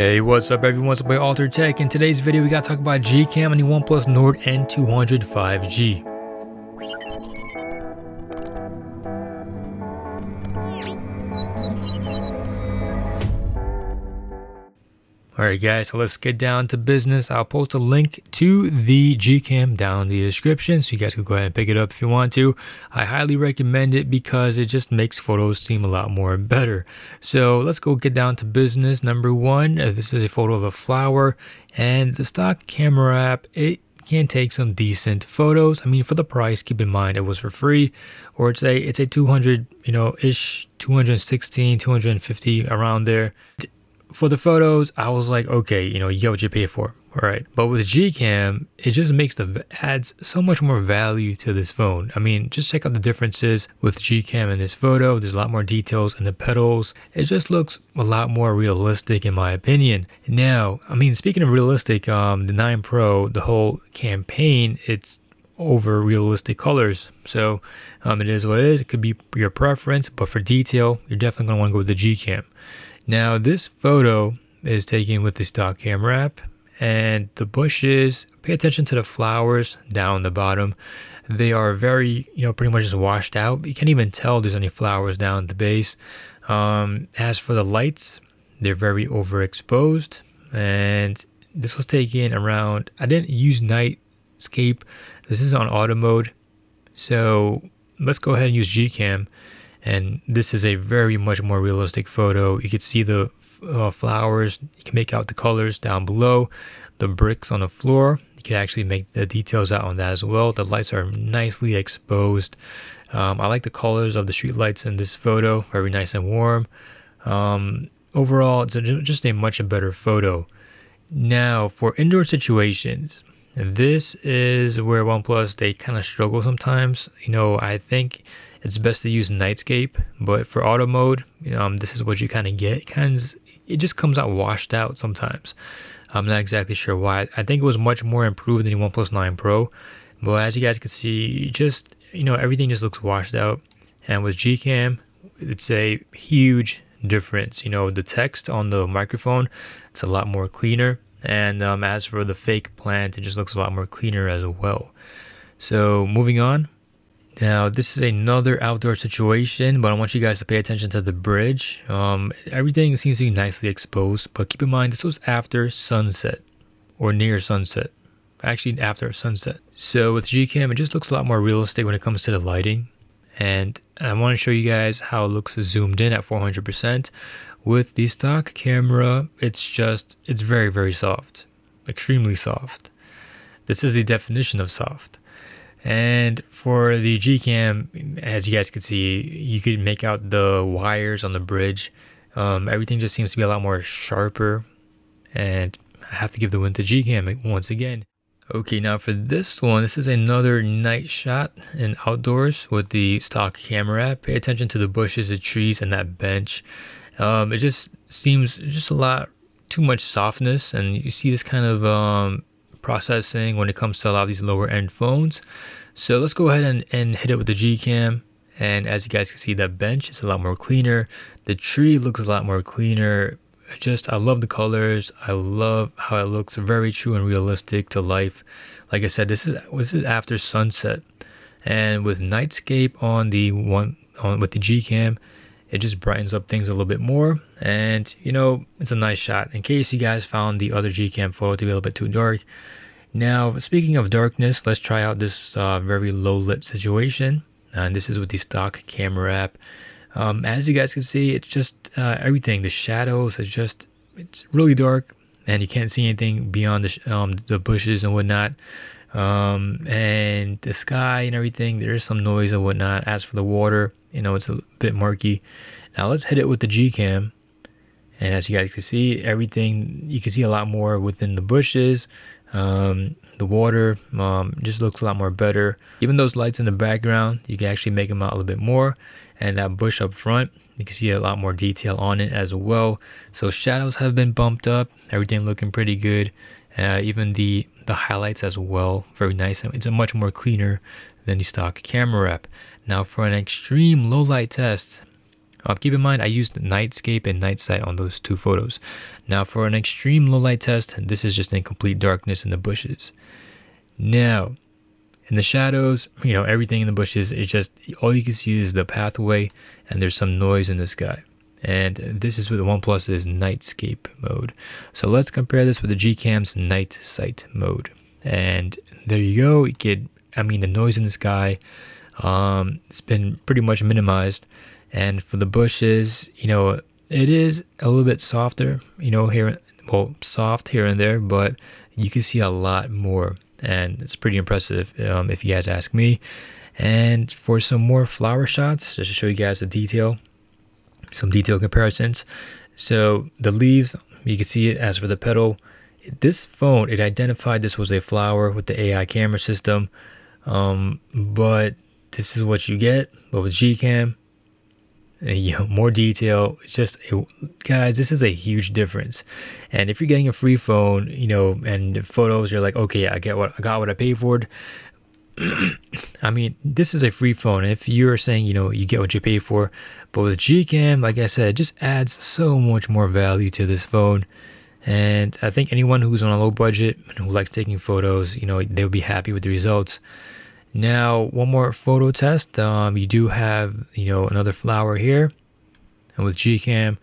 Hey, what's up everyone, it's by Alter Tech. In today's video we gotta talk about Gcam and the OnePlus Nord N200 5G. Alright guys, so let's get down to business. I'll post a link to the Gcam down in the description so you guys can go ahead and pick it up if you want to. I highly recommend it because it just makes photos seem a lot more better. So let's go get down to business. Number one, this is a photo of a flower, and the stock camera app, it can take some decent photos. I mean, for the price, keep in mind it was for free, or it's a 200 ish, 216, 250 around there. For the photos, I was like, okay, you get what you pay for, all right. But with Gcam, it just adds so much more value to this phone. I mean, just check out the differences with Gcam in this photo. There's a lot more details in the petals. It just looks a lot more realistic in my opinion. Now, I mean, speaking of realistic, the 9 Pro, the whole campaign, it's over realistic colors. So it is what it is. It could be your preference, but for detail, you're definitely gonna wanna go with the Gcam. Now this photo is taken with the stock camera app, and the bushes, pay attention to the flowers down the bottom. They are very, pretty much just washed out. You can't even tell there's any flowers down at the base. As for the lights, they're very overexposed, and this was taken around, I didn't use Nightscape. This is on auto mode. So let's go ahead and use Gcam. And this is a very much more realistic photo. You can see the flowers. You can make out the colors down below. The bricks on the floor, you can actually make the details out on that as well. The lights are nicely exposed. I like the colors of the street lights in this photo. Very nice and warm. Overall, it's just a much better photo. Now, for indoor situations, this is where OnePlus, they kind of struggle sometimes. I think it's best to use Nightscape, but for auto mode, this is what you kind of get. It just comes out washed out sometimes. I'm not exactly sure why. I think it was much more improved than the OnePlus 9 Pro, but as you guys can see, everything just looks washed out. And with Gcam, it's a huge difference. The text on the microphone, it's a lot more cleaner. And as for the fake plant, it just looks a lot more cleaner as well. So moving on. Now this is another outdoor situation, but I want you guys to pay attention to the bridge. Everything seems to be nicely exposed, but keep in mind this was after sunset or near sunset. Actually after sunset. So with Gcam, it just looks a lot more realistic when it comes to the lighting. And I want to show you guys how it looks zoomed in at 400%. With the stock camera, it's very, very soft. Extremely soft. This is the definition of soft. And for the Gcam, as you guys can see, you could make out the wires on the bridge. Everything just seems to be a lot more sharper. And I have to give the win to Gcam once again. Okay, now for this one, this is another night shot in outdoors with the stock camera app. Pay attention to the bushes, the trees, and that bench. It just seems just a lot too much softness, and you see this kind of processing when it comes to a lot of these lower end phones. So let's go ahead and hit it with the Gcam, and as you guys can see, that bench is a lot more cleaner. The tree looks a lot more cleaner. I love the colors. I love how it looks, very true and realistic to life. Like I said, this is after sunset, and with Nightscape with the Gcam, it just brightens up things a little bit more, and it's a nice shot. In case you guys found the other Gcam photo to be a little bit too dark. Now, speaking of darkness, let's try out this very low lit situation, and this is with the stock camera app. As you guys can see, it's just everything. The shadows it's really dark, and you can't see anything beyond the bushes and whatnot. And the sky and everything, there's some noise and whatnot. As for the water, it's a bit murky. Now let's hit it with the Gcam, and as you guys can see, everything, you can see a lot more within the bushes. The water just looks a lot more better. Even those lights in the background, you can actually make them out a little bit more, and that bush up front, you can see a lot more detail on it as well. So shadows have been bumped up, everything looking pretty good. Even the highlights as well, very nice. It's a much more cleaner than the stock camera app. Now for an extreme low light test, Keep in mind, I used Nightscape and Night Sight on those 2 photos. Now for an extreme low light test, this is just in complete darkness in the bushes. Now, in the shadows, everything in the bushes is just, all you can see is the pathway and there's some noise in the sky. And this is with the OnePlus's Nightscape mode. So let's compare this with the Gcam's Night Sight mode. And there you go. You get, the noise in the sky, it's been pretty much minimized. And for the bushes, it is a little bit softer, soft here and there, but you can see a lot more. And it's pretty impressive if you guys ask me. And for some more flower shots, just to show you guys the detail, some detail comparisons. So the leaves, you can see it. As for the petal, this phone, it identified this was a flower with the AI camera system, but this is what you get. But with Gcam, more detail. Guys, this is a huge difference. And if you're getting a free phone, and photos, you're like, okay, I got what I paid for it. This is a free phone. If you're saying, you get what you pay for, but with Gcam, like I said, it just adds so much more value to this phone. And I think anyone who's on a low budget and who likes taking photos, they'll be happy with the results. Now, one more photo test. You do have, another flower here, and with Gcam,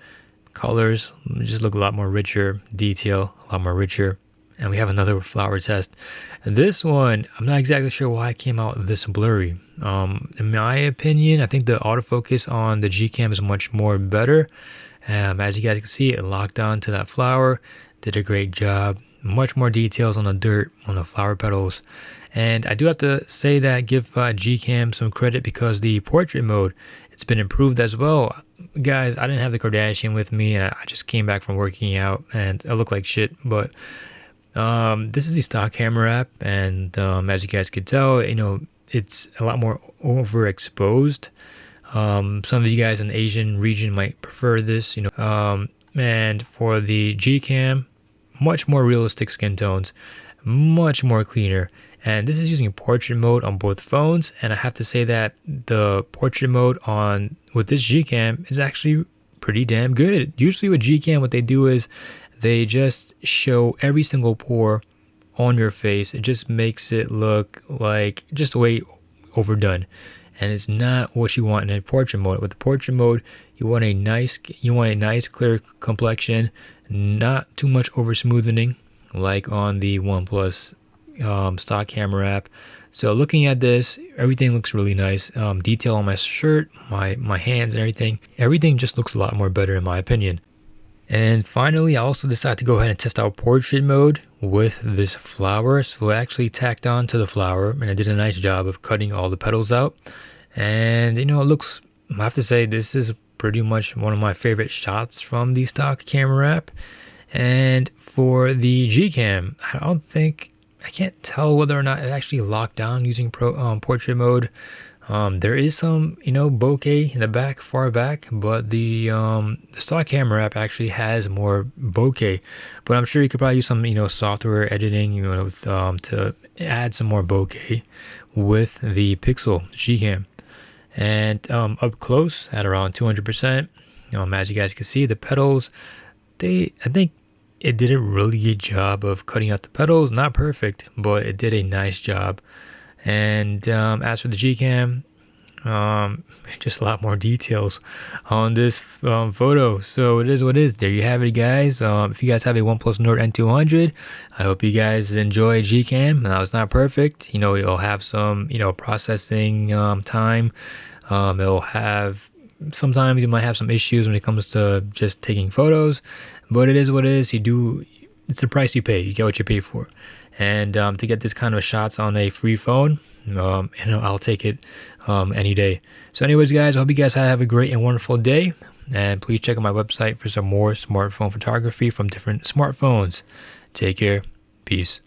colors just look a lot more richer, detail a lot more richer. And we have another flower test. And this one, I'm not exactly sure why it came out this blurry. In my opinion, I think the autofocus on the Gcam is much more better. As you guys can see, it locked on to that flower, did a great job. Much more details on the dirt, on the flower petals. And I do have to say that, give Gcam some credit, because the portrait mode, it's been improved as well. Guys, I didn't have the Kardashian with me, and I just came back from working out and I look like shit. But this is the stock camera app, and as you guys could tell, it's a lot more overexposed. Some of you guys in the Asian region might prefer this, and for the Gcam, much more realistic skin tones, much more cleaner. And this is using portrait mode on both phones, and I have to say that the portrait mode with this Gcam is actually pretty damn good. Usually with Gcam, what they do is they just show every single pore on your face. It just makes it look like just way overdone, and it's not what you want in a portrait mode. With the portrait mode, you want a nice clear complexion, not too much over smoothing like on the OnePlus stock camera app. So looking at this, everything looks really nice. Detail on my shirt, my hands and everything just looks a lot more better in my opinion. And finally, I also decided to go ahead and test out portrait mode with this flower. So I actually tacked on to the flower, and I did a nice job of cutting all the petals out. And it looks, I have to say, this is pretty much one of my favorite shots from the stock camera app. And for the Gcam, I can't tell whether or not it actually locked down using portrait mode. There is some, bokeh in the back, far back, but the stock camera app actually has more bokeh. But I'm sure you could probably use some, software editing, to add some more bokeh with the Pixel Gcam. And up close at around 200%, as you guys can see, the petals, I think it did a really good job of cutting out the petals. Not perfect, but it did a nice job. And as for the Gcam, just a lot more details on this photo. So it is what it is. There you have it, guys. If you guys have a OnePlus Nord N200, I hope you guys enjoy Gcam. Now, it's not perfect. It'll have some, processing time. It'll have, sometimes you might have some issues when it comes to just taking photos, but it is what it is. It's the price you pay. You get what you pay for. And to get this kind of shots on a free phone, I'll take it any day. So anyways, guys, I hope you guys have a great and wonderful day. And please check out my website for some more smartphone photography from different smartphones. Take care. Peace.